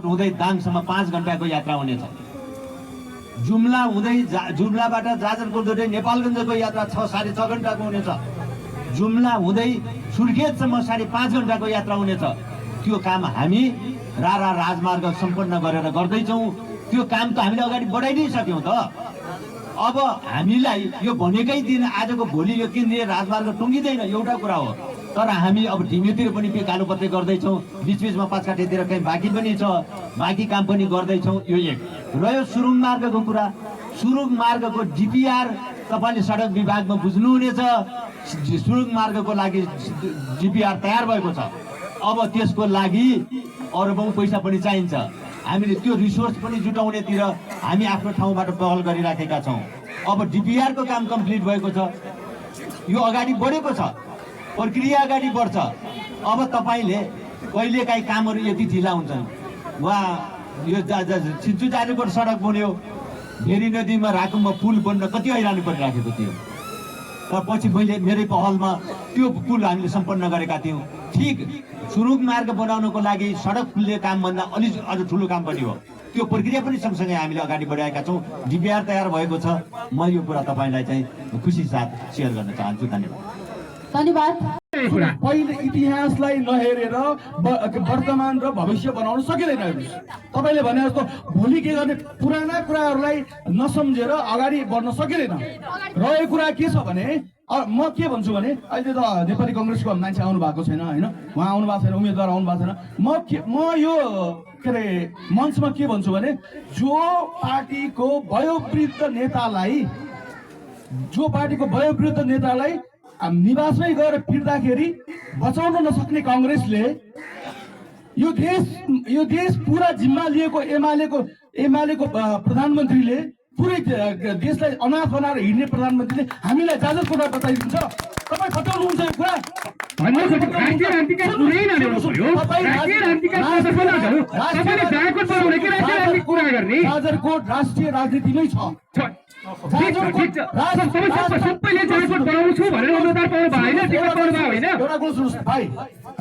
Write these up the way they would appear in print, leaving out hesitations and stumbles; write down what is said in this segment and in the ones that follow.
जाजरकोट हुँदै दाङसम्म 5 घण्टाको यात्रा हुनेछ। जुम्ला हुँदै जुम्लाबाट जाजरकोट हुँदै नेपालगञ्जको यात्रा 6-6.5 घण्टाको हुनेछ। जुम्ला हुँदै सुर्खेतसम्म 5.5 घण्टाको यात्रा हुनेछ। त्यो काम हामी रारा राजमार्ग सम्पन्न गरेर गर्दैछौँ। त्यो काम त हामीले अगाडि बढाइ नै सक्यौँ त। अब हामीलाई यो भनेकै दिन आजको भोलि यो केन्द्रीय राजमार्ग टुङ्गिँदैन एउटा कुरा हो, तर हामी अब ढिमेतिर पनि कालोपत्रे गर्दैछौँ। बिचबिचमा पाँचकाठेतिर कहीँ बाँकी पनि छ, बाँकी काम पनि गर्दैछौँ। यो एक रह्यो सुरुङ मार्गको कुरा। सुरुङ मार्गको डिपिआर तपाईँले सडक विभागमा बुझ्नुहुनेछ। सुरुङ मार्गको लागि डिपिआर तयार भएको छ। अब त्यसको लागि अरबौं पैसा पनि चाहिन्छ। हामीले त्यो रिसोर्स पनि जुटाउनेतिर हामी आफ्नो ठाउँबाट पहल गरिराखेका छौँ। अब डिपिआरको काम कम्प्लिट भएको छ, यो अगाडि बढेको छ, प्रक्रिया अगाडि बढ्छ। अब तपाईँले कहिलेकाहीँ कामहरू यति ढिला हुन्छन्। वहाँ यो छिन्चु जाजरकोट सडक बन्यो, भेरी नदीमा राकुममा पुल बन्न कति हैरानी परिराखेको थियो, तर पछि मैले मेरै पहलमा त्यो पुल हामीले सम्पन्न गरेका थियौँ। ठिक सुरुङ मार्ग बनाउनको लागि सडक पुलले कामभन्दा अझ ठुलो काम पनि हो। त्यो प्रक्रिया पनि सँगसँगै हामीले अगाडि बढाएका छौँ। डिपिआर तयार भएको छ। म यो कुरा तपाईँलाई चाहिँ खुसी साथ सेयर गर्न चाहन्छु। धन्यवाद। पहिले इतिहासलाई नहेरेर वर्तमान र भविष्य बनाउन सकिँदैन। तपाईँले भने जस्तो भोलि के गर्ने पुराना कुराहरूलाई नसम्झेर अगाडि बढ्न सकिँदैन। रहेको कुरा के छ भने म के भन्छु भने अहिले त नेपाली कङ्ग्रेसको मान्छे आउनु भएको छैन होइन, उहाँ आउनु भएको छैन, उम्मेदवार आउनु भएको छैन। म यो के अरे मञ्चमा के भन्छु भने जो पार्टीको वयोवृद्ध नेतालाई निवासमै गएर फिर्दाखेरि बचाउन नसक्ने काङ्ग्रेसले यो देश पुरा जिम्मा लिएको एमालेको प्रधानमन्त्रीले पुरै देशलाई अनाथ बनाएर हिँड्ने प्रधानमन्त्रीले हामीलाई जाजरकोटमा बताइदिन्छ। तपाईँ फटाउनुहुन्छ यो कुरा। जाजरकोट राष्ट्रिय राजनीतिमै छ।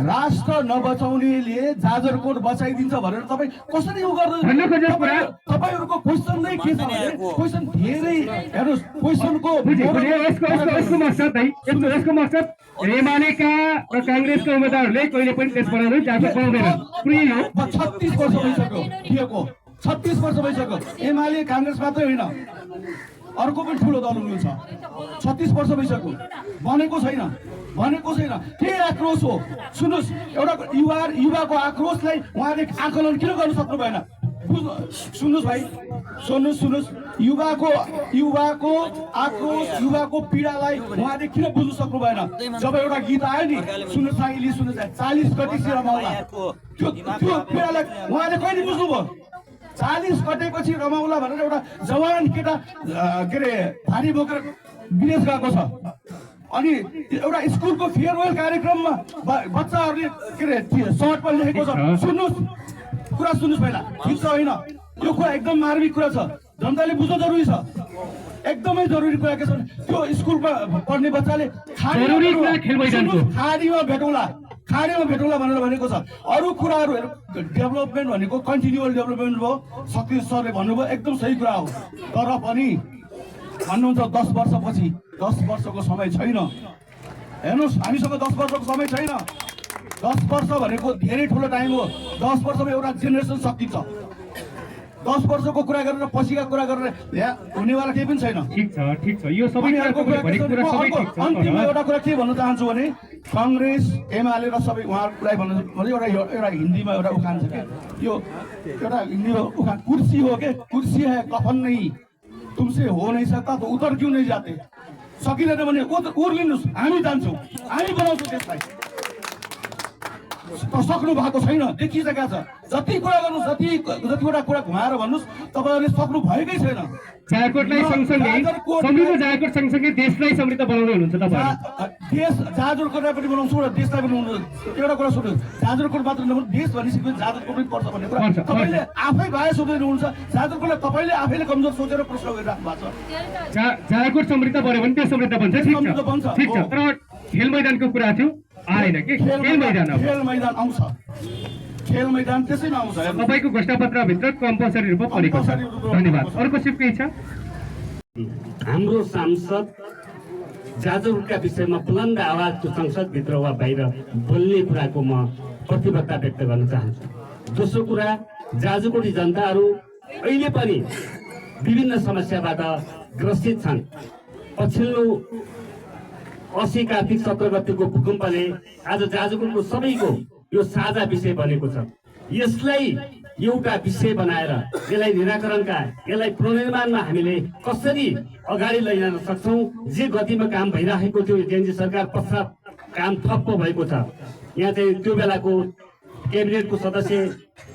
राष्ट्र नबचाउनेले जाजरकोट बचाइदिन्छ भनेर तपाईँ कसरी यो गर्नुहुन्छ? तपाईँहरूको क्वेसन नै के छ भने क्वेसन धेरै हेर्नुहोस्। क्वेसनको मकसद एमालेका र काङ्ग्रेसका उम्मेदवारहरूले कहिले पनि देश बनाउनु जाजरकोट पाउँदैन। 36 वर्ष भइसक्यो दिएको, 36 वर्ष भइसक्यो। एमाले काङ्ग्रेस मात्रै होइन, अर्को पनि ठुलो दल हुनुहुन्छ। 36 वर्ष भइसक्यो, बनेको छैन। के आक्रोश हो? सुन्नुहोस्, एउटा युवाको आक्रोशलाई उहाँले आकलन किन गर्नु सक्नु भएन? सुन्नुहोस् भाइ, सुन्नुहोस्, युवाको आक्रोश, युवाको पीडालाई उहाँले किन बुझ्नु सक्नु भएन? जब एउटा गीत आयो नि, सुन्नुहोस् 40 कटेपछि रमाउला, त्यो पीडालाई उहाँले कहिले बुझ्नुभयो? 40 कटेपछि रमाउला भनेर एउटा जवान केटा के अरे भारी बोकेर विदेश गएको छ। अनि एउटा स्कुलको फेयरवेल कार्यक्रममा बच्चाहरूले के अरे सर्ट पनि लेखेको छ। सुन्नुहोस् पहिला, ठिक छ होइन? यो कुरा एकदम मार्मिक कुरा छ, जनताले बुझ्न जरुरी छ। एकदमै जरुरी कुरा के छ भने त्यो स्कुलमा पढ्ने बच्चाले खाडीमा भेटौँला भनेर भनेको छ। अरू कुराहरू डेभलपमेन्ट भनेको कन्टिन्युअल डेभलपमेन्ट हो। शक्ति सरले भन्नुभयो, एकदम सही कुरा हो। तर पनि भन्नुहुन्छ 10 वर्षपछि, 10 वर्षको समय छैन। हेर्नुहोस्, हामीसँग 10 वर्षको समय छैन। 10 वर्ष भनेको धेरै ठुलो टाइम हो। 10 वर्षमा एउटा जेनेरेसन सकिन्छ। 10 वर्षको कुरा गरेर पछिका कुरा गरेर हुनेवाला केही पनि छैन। ठिक छ, यो सबै अन्तिममा एउटा कुरा के भन्न चाहन्छु भने काङ्ग्रेस एमाले र सबै उहाँहरूलाई भन्नु एउटा हिन्दीमा एउटा उखान छ क्या, यो एउटा हिन्दीमा उखान कुर्सी हो के, कुर्सी है कफन नहीं, तुमसे हो नहीं सकता तो उतर क्यों नहीं जाते। सकिँदैन भने उर्लिनुहोस्, हामी जान्छौँ, हामी बनाउँछौँ त्यसलाई। सक्नु भएको छैन, देखिसकेका छ। जति कुरा गर्नुहोस्, जतिवटा कुरा घुमाएर भन्नुहोस्, तपाईँहरूले सक्नु भएकै छैन। जाजरकोटलाई सँगसँगै देशलाई समृद्ध बनाउँदै हुनुहुन्छ तपाईँ। देश जाजरकोटलाई पनि बनाउँछु र देशलाई पनि बनाउँछु। एउटा कुरा सुन्नुहोस्, जाजरकोट मात्र नभए देश भनिसकेपछि जाजरकोट पनि पर्छ भन्ने कुरा तपाईँले आफै भए सोच्नुहुन्छ। जाजरकोटलाई तपाईँले आफैले कमजोर सोचेर प्रश्न गरिराख्नु भएको छ। जाजरकोट समृद्ध बन्यो भने देश समृद्ध बन्छ। ठिक छ, तर खेल मैदानको कुरा थियो आएन कि? खेल मैदान आउँछ। खेल मैदान त्यसैमा आउँछ हेर्नु। तपाईँको घोषणापत्रभित्र कम्पलसरी रूपमा परेको छ। धन्यवाद। अर्को सिप केही छ? हाम्रो सांसद जाजरकोटका विषयमा बुलन्द आवाजको संसदभित्र वा बाहिर बोल्ने कुराको म प्रतिबद्धता व्यक्त गर्न चाहन्छु। दोस्रो कुरा, जाजरकोटी जनताहरू अहिले पनि विभिन्न समस्याबाट ग्रसित छन्। पछिल्लो 80 कार्तिक 17 गतेको भूकम्पले आज जाजरकोटको सबैको यो साझा विषय बनेको छ। यसलाई एउटा विषय बनाएर यसलाई निराकरणका, यसलाई पुनर्निर्माणमा हामीले कसरी अगाडि लैजान सक्छौँ। जे गतिमा काम भइरहेको थियो एनजी सरकार पश्चात काम ठप्प भएको छ। यहाँ चाहिँ त्यो बेलाको क्याबिनेटको सदस्य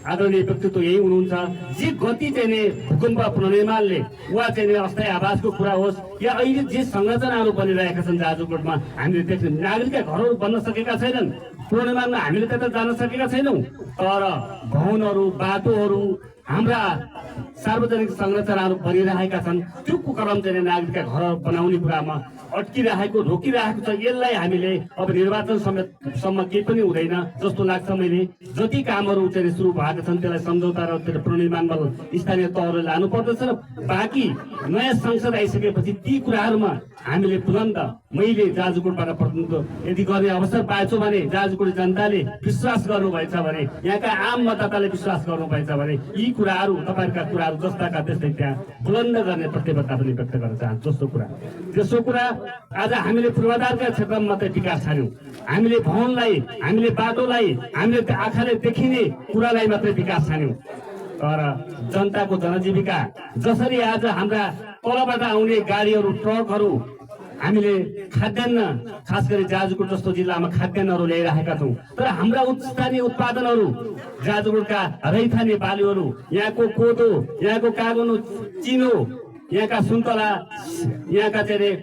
आदरणीय व्यक्तित्व यही हुनुहुन्छ। जे गति चाहिँ भूकम्प पुनर्निर्माणले वा चाहिँ अस्थायी आवासको कुरा होस् या अहिले जे संरचनाहरू बनिरहेका छन् जाजरकोटमा, हामीले देख्छौँ नागरिकका घरहरू बन्न सकेका छैनन्। पुनर्निर्माणमा हामीले त्यता जान सकेका छैनौँ, तर भवनहरू, बाटोहरू, हाम्रा सार्वजनिक संरचनाहरू बनिरहेका छन्। त्यो कुक्रम चाहिँ नागरिकका घरहरू बनाउने कुरामा अड्किरहेको, रोकिरहेको छ। यसलाई हामीले अब निर्वाचन सम्म केही पनि हुँदैन जस्तो लाग्छ। मैले जति कामहरू चाहिँ सुरु भएका छन् त्यसलाई सम्झौता र पुनर्निर्माणमा स्थानीय तहहरू लानु पर्दछ र बाँकी नयाँ संसद आइसकेपछि ती कुराहरूमा हामीले बुलन्द, मैले जाजरकोटबाट प्रतिनिधित्व यदि गर्ने अवसर पाएछु भने, जाजरकोट जनताले विश्वास गर्नुभएछ भने, यहाँका आम मतदाताले विश्वास गर्नुभएछ भने यी कुराहरू, तपाईँहरूका कुराहरू जस्ताका त्यस्तै त्यहाँ बुलन्द गर्ने प्रतिबद्धता पनि व्यक्त गर्न चाहन्छु। तेस्रो कुरा, आज हामीले पूर्वाधारका क्षेत्रमा मात्रै विकास छान्यौँ। हामीले भवनलाई, हामीले बाटोलाई, हामीले आँखाले देखिने कुरालाई मात्रै विकास छान्यौँ। तर जनताको जनजीविका जसरी आज हाम्रा तलबाट आउने गाडीहरू, ट्रकहरू, हामीले खाद्यान्न, खास गरी जाजरकोट जस्तो जिल्लामा खाद्यान्नहरू ल्याइरहेका छौँ। तर हाम्रा स्थानीय उत्पादनहरू, जाजरकोटका रैथाने बालीहरू, यहाँको कोदो, यहाँको कागनो, चिनो, यहाँका सुन्तला, यहाँका चाहिँ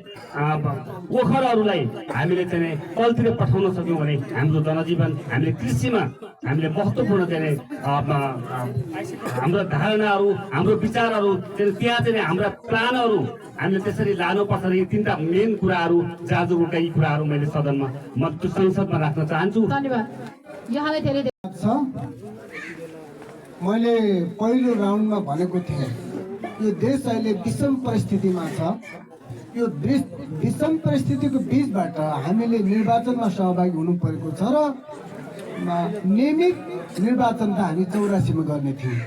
ओखरहरूलाई हामीले चाहिँ तलतिर पठाउन सक्यौँ भने हाम्रो जनजीवन, हामीले कृषिमा हामीले महत्त्वपूर्ण चाहिँ हाम्रो धारणाहरू, हाम्रो विचारहरू त्यहाँ चाहिँ हाम्रा प्लानहरू हामीले त्यसरी लानुपर्छ। यी तिनवटा मेन कुराहरू, जाजरकोटका यी कुराहरू मैले सदनमा म त्यो संसदमा राख्न चाहन्छु। धन्यवाद। यहाँलाई धेरै मैले पहिलो राउन्डमा भनेको थिएँ यो देश अहिले विषम परिस्थितिमा छ। यो विषम परिस्थितिको बीचबाट हामीले निर्वाचनमा सहभागी हुनु परेको छ र नियमित निर्वाचन त हामी 84 मा गर्ने थियौँ।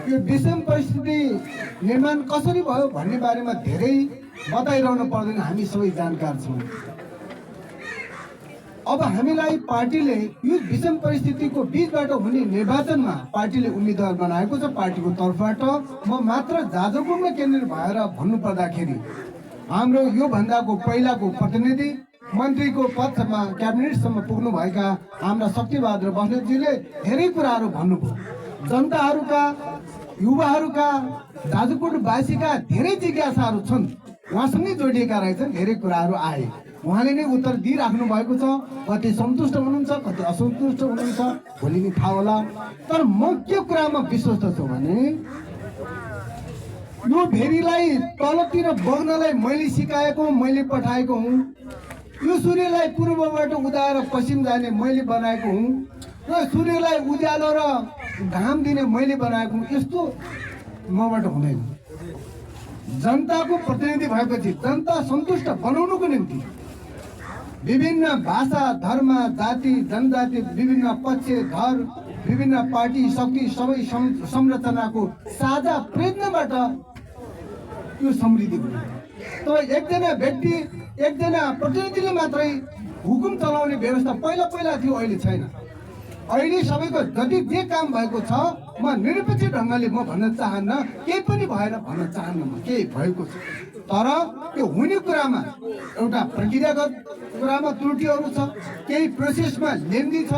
यो विषम परिस्थिति निर्माण कसरी भयो भन्ने बारेमा धेरै बताइरहनु पर्दैन, हामी सबै जानकार छौँ। अब हामीलाई पार्टीले यो विषम परिस्थितिको बीचबाट हुने निर्वाचनमा पार्टीले उम्मेदवार बनाएको छ। पार्टीको तर्फबाट म मात्र जाजरकोटमा केन्द्रित भएर भन्नुपर्दाखेरि हाम्रो यो भन्दाको पहिलाको प्रतिनिधि मन्त्रीको पदमा क्याबिनेटसम्म पुग्नुभएका हाम्रा शक्तिबहादुर बस्नेतजीले धेरै कुराहरू भन्नुभयो। जनताहरूका, युवाहरूका, जाजरकोटवासीका धेरै जिज्ञासाहरू छन्, उहाँसँगै जोडिएका रहेछन्। धेरै कुराहरू आए, उहाँले नै उत्तर दिइराख्नु भएको छ। कति सन्तुष्ट हुनुहुन्छ, कति असन्तुष्ट हुनुहुन्छ, भोलि नै थाहा होला। तर म के कुरामा विश्वस्त छु भने यो भेरीलाई तलतिर बग्नलाई मैले सिकाएको, मैले पठाएको हुँ। यो सूर्यलाई पूर्वबाट उदाएर पश्चिम जाने मैले बनाएको हुँ र सूर्यलाई उज्यालो र घाम दिने मैले बनाएको हुँ। यस्तो मबाट हुँदैन। जनताको प्रतिनिधि भएपछि जनता सन्तुष्ट बनाउनुको निम्ति विभिन्न भाषा, धर्म, जाति, जनजाति, विभिन्न पक्ष, घर, विभिन्न पार्टी, शक्ति, सबै संरचनाको साझा प्रयत्नबाट यो समृद्धि हुन्छ। तर एकजना व्यक्ति, एकजना प्रतिनिधिले मात्रै हुकुम चलाउने व्यवस्था पहिला थियो, अहिले छैन। अहिले सबैको जति जे काम भएको छ म निरपेक्ष ढङ्गले म भन्न चाहन्न, केही पनि भएर भन्न चाहन्न, म केही भएको छ। तर त्यो हुने कुरामा एउटा प्रक्रियागत कुरामा त्रुटिहरू छ, केही प्रोसेसमा लेन्दी छ,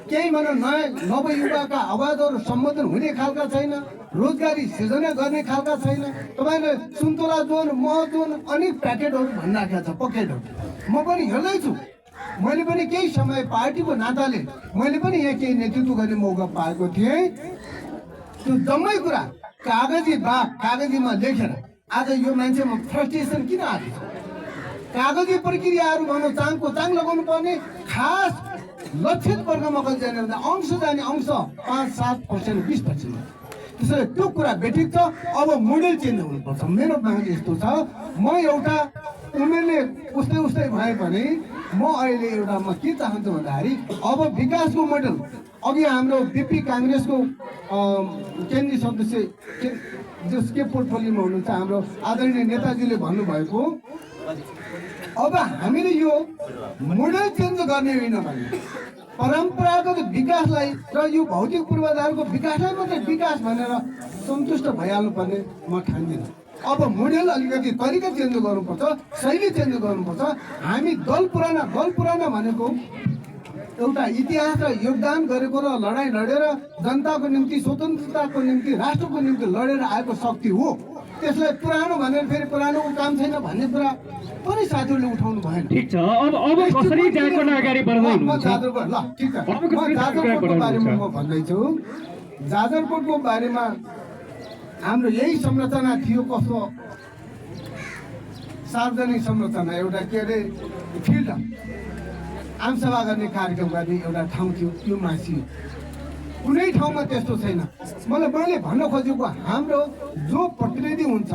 केही भनौँ नयाँ नवयुवाका आवाजहरू सम्बोधन हुने खालका छैन, रोजगारी सृजना गर्ने खालका छैन। तपाईँले सुन्तला जोन, मह जोन, अनेक प्याकेटहरू भनिराखेका छ, पकेटहरू। म पनि हेर्दैछु, मैले पनि केही समय पार्टीको नाताले मैले पनि यहाँ केही नेतृत्व गर्ने मौका पाएको थिएँ। त्यो जम्मै कुरा कागजीमा लेखेर आज यो मान्छेमा फ्रस्ट्रेसन किन आएको छ? कागजी प्रक्रियाहरू भनौँ चाङको चाङ लगाउनु पर्ने, खास लक्षित वर्गमा कति जाने भन्दा अंश जाने अंश 5-7%, 20%। त्यसैले त्यो कुरा बेठिक छ। अब मोडल चेन्ज हुनुपर्छ। मेरो माग यस्तो छ, म एउटा उमेरले उस्तै भए पनि म अहिले एउटा म के चाहन्छु भन्दाखेरि अब विकासको मोडल अघि हाम्रो बिपी काङ्ग्रेसको केन्द्रीय सदस्य जसको पोर्टफोलियोमा हुनुहुन्छ हाम्रो आदरणीय नेताजीले भन्नुभएको, अब हामीले यो मोडल चेन्ज गर्ने होइन भने परम्परागत विकासलाई र यो भौतिक पूर्वाधारको विकासलाई मात्रै विकास भनेर सन्तुष्ट भइहाल्नुपर्ने म ठान्दिनँ। अब मोडल अलिकति तरिका चेन्ज गर्नुपर्छ, शैली चेन्ज गर्नुपर्छ। हामी दल पुराना भनेको एउटा इतिहास र योगदान गरेको र लडाइँ लडेर जनताको निम्ति, स्वतन्त्रताको निम्ति, राष्ट्रको निम्ति लडेर आएको शक्ति हो। त्यसलाई पुरानो भनेर फेरि पुरानोको काम छैन भन्ने कुरा पनि साथीहरूले उठाउनु भएन। ठिक छ, अब कसरी जाँडकोट अगाडि बढ्दै हुनुहुन्छ? ल ठिक छ, जाजरकोटको बारेमा म भन्दैछु। जाजरकोटको बारेमा हाम्रो यही संरचना थियो, कस्तो सार्वजनिक संरचना, एउटा के अरे फिल्ड, आमसभा गर्ने कार्यक्रम गर्ने एउटा ठाउँ थियो, त्यो मासियो। कुनै ठाउँमा त्यस्तो छैन। मैले भन्न खोजेको हाम्रो जो प्रतिनिधि हुन्छ,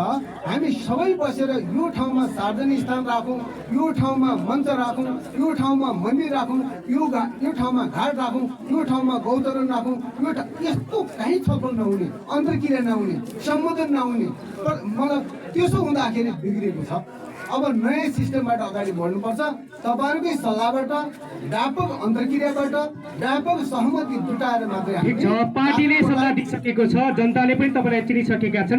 हामी सबै बसेर यो ठाउँमा सार्वजनिक स्थान राखौँ, यो ठाउँमा मञ्च राखौँ, यो ठाउँमा मन्दिर राखौँ, यो ठाउँमा घाट राखौँ, यो ठाउँमा गौतरण राखौँ। यस्तो कहीँ छलफल नहुने, अन्तर्क्रिया नहुने, सम्बोधन नहुने, मलाई त्यसो हुँदाखेरि बिग्रिएको छ। अब नयाँ सिस्टमबाट अगाडि बढ्नुपर्छ। तपाईँहरूकै सल्लाहबाट, व्यापक अन्तर्क्रियाबाट, व्यापक सहमति जुटाएर मात्रै। ठिक छ, पार्टीले सल्लाह दिइसकेको छ, जनताले पनि तपाईँलाई चिनिसकेका छन्।